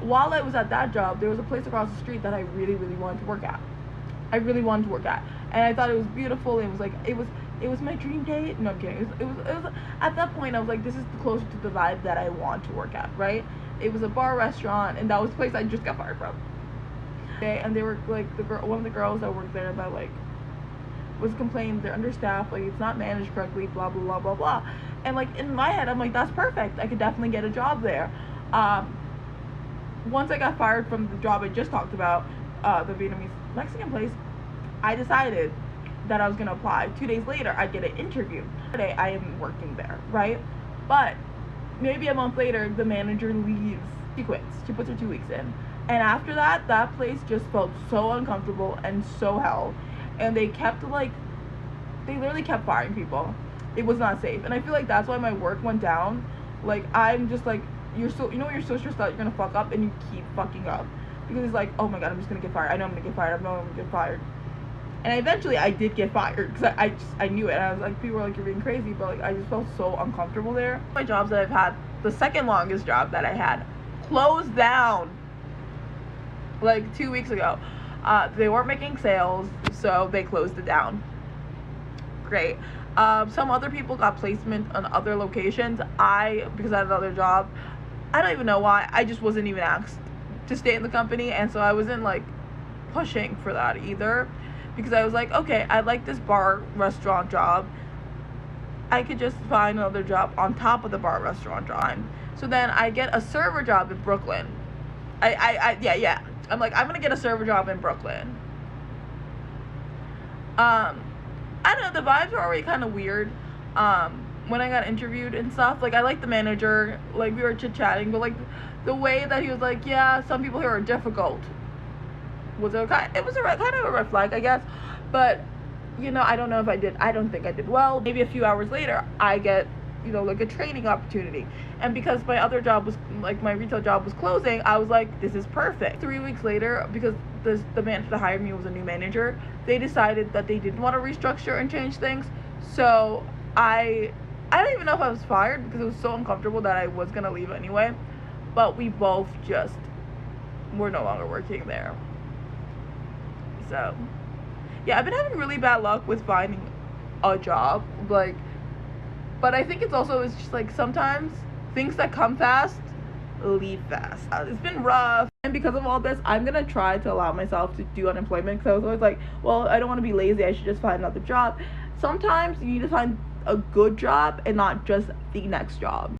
while I was at that job, there was a place across the street that I really, really wanted to work at. And I thought it was beautiful. It was like it was my dream date. No, I'm kidding. It was at that point I was like, this is closer to the vibe that I want to work at, right? It was a bar restaurant, and that was the place I just got fired from. Okay, and they were like one of the girls that worked there that like was complaining they're understaffed, like it's not managed correctly, blah blah blah blah blah. And like in my head, I'm like, that's perfect. I could definitely get a job there. Once I got fired from the job I just talked about, the Vietnamese Mexican place, I decided that I was gonna apply. 2 days later, I get an interview. Today, I am working there, right? But maybe a month later, the manager leaves. She quits. She puts her 2 weeks in. And after that, that place just felt so uncomfortable and so hell. And they literally kept firing people. It was not safe. And I feel like that's why my work went down. Like, I'm just like, you're so stressed out, you're gonna fuck up, and you keep fucking up. Because it's like, oh my god, I'm just gonna get fired. I know I'm gonna get fired. I know I'm gonna get fired. And eventually I did get fired because I knew it. And I was like, people were like, you're being crazy, but like I just felt so uncomfortable there. My jobs that I've had, the second longest job that I had, closed down like 2 weeks ago. They weren't making sales, so they closed it down. Great. Some other people got placement on other locations. Because I had another job, I don't even know why, I just wasn't even asked to stay in the company, and so I wasn't like pushing for that either, because I was like, okay, I like this bar restaurant job, I could just find another job on top of the bar restaurant job. So then I get a server job in Brooklyn. Yeah, I'm like, I'm gonna get a server job in Brooklyn. I don't know, the vibes were already kind of weird when I got interviewed and stuff. Like, I liked the manager, like we were chit-chatting, but like the way that he was like, yeah, some people here are difficult, was okay. It was kind of a red flag, I guess. But I don't know if I don't think I did well. Maybe a few hours later I get like a training opportunity, and because my other job was like, my retail job was closing, I was like, this is perfect. 3 weeks later, because the manager that hired me was a new manager, they decided that they didn't want to restructure and change things. So I don't even know if I was fired, because it was so uncomfortable that I was gonna leave anyway, but we both just were no longer working there. So yeah, I've been having really bad luck with finding a job, like, but I think it's just like, sometimes things that come fast leave fast. It's been rough, and because of all this, I'm gonna try to allow myself to do unemployment, because I was always like, well, I don't want to be lazy, I should just find another job. Sometimes you need to find a good job and not just the next job.